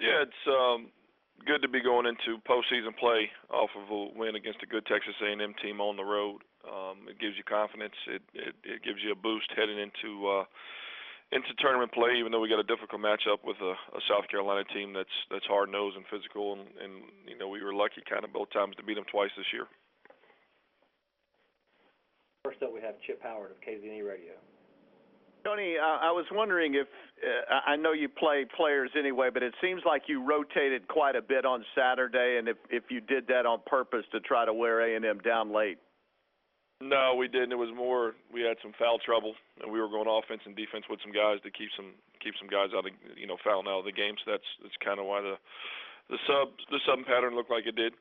Yeah, it's good to be going into postseason play off of a win against a good Texas A&M team on the road. It gives you confidence. It gives you a boost heading into tournament play. Even though we got a difficult matchup with a South Carolina team that's hard nosed and physical, and we were lucky kind of both times to beat them twice this year. First up, we have Chip Howard of KZNE Radio. Tony, I was wondering if I know you play players anyway, but it seems like you rotated quite a bit on Saturday, and if you did that on purpose to try to wear A&M down late. No, we didn't. It was more we had some foul trouble, and we were going offense and defense with some guys to keep some guys out of fouling out of the game. So that's kind of why the sub pattern looked like it did.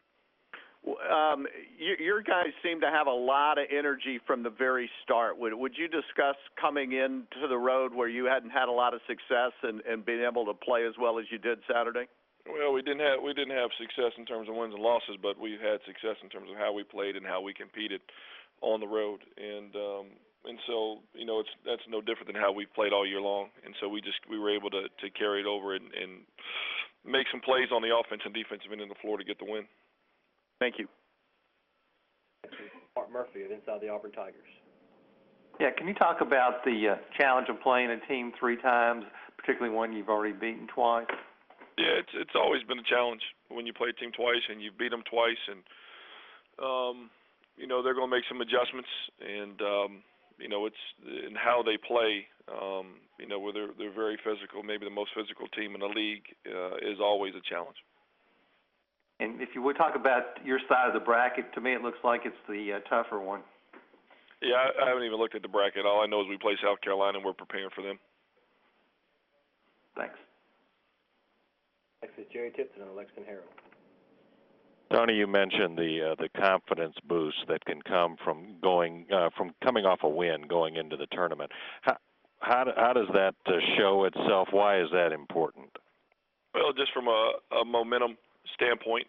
Your guys seem to have a lot of energy from the very start. Would you discuss coming into the road where you hadn't had a lot of success and being able to play as well as you did Saturday? Well, we didn't have success in terms of wins and losses, but we had success in terms of how we played and how we competed on the road, and so that's no different than how we've played all year long. And so we were able to carry it over and make some plays on the offense and defensive end of the floor to get the win. Thank you. Mark Murphy of Inside the Auburn Tigers. Yeah, can you talk about the challenge of playing a team 3 times, particularly one you've already beaten twice? Yeah, it's always been a challenge when you play a team twice and you beat them twice, and they're going to make some adjustments, and it's in how they play. Where they're very physical, maybe the most physical team in the league, is always a challenge. And if you would talk about your side of the bracket, to me it looks like it's the tougher one. Yeah, I haven't even looked at the bracket. All I know is we play South Carolina and we're preparing for them. Thanks. Next is Jerry Tipton of the Lexington Herald. Tony, you mentioned the confidence boost that can come from coming off a win going into the tournament. How does that show itself? Why is that important? Well, just from a momentum standpoint,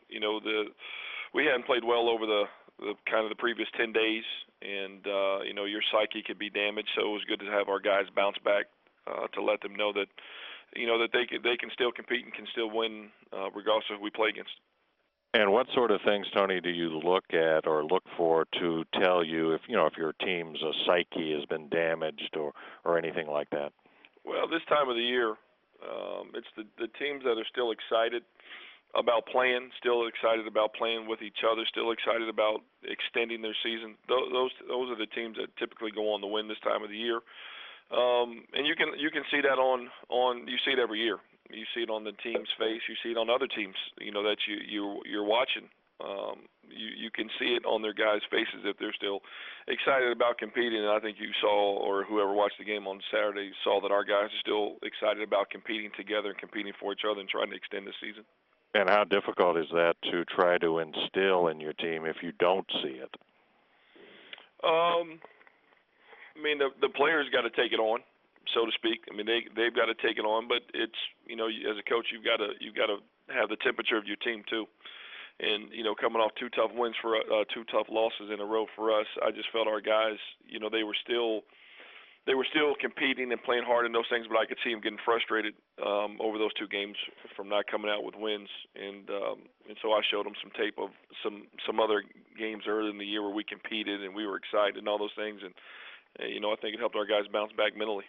we hadn't played well over the kind of the previous 10 days, and your psyche could be damaged. So it was good to have our guys bounce back to let them know that that they can still compete and can still win regardless of who we play against. And what sort of things, Tony, do you look at or look for to tell you if your team's psyche has been damaged or anything like that? Well, this time of the year, it's the teams that are still excited about playing, still excited about playing with each other, still excited about extending their season. Those are the teams that typically go on to win this time of the year. And you can see that on you see it every year. You see it on the team's face. You see it on other teams, that you're watching. You can see it on their guys' faces if they're still excited about competing. And I think you saw, or whoever watched the game on Saturday, saw that our guys are still excited about competing together and competing for each other and trying to extend the season. And how difficult is that to try to instill in your team if you don't see it? I mean, the players got to take it on, so to speak. I mean, they've got to take it on, but it's as a coach, you've got to have the temperature of your team too. And coming off 2 tough wins for 2 tough losses in a row for us, I just felt our guys, they were still competing and playing hard in those things, but I could see them getting frustrated over those 2 games from not coming out with wins. And so I showed them some tape of some other games early in the year where we competed and we were excited and all those things. And I think it helped our guys bounce back mentally.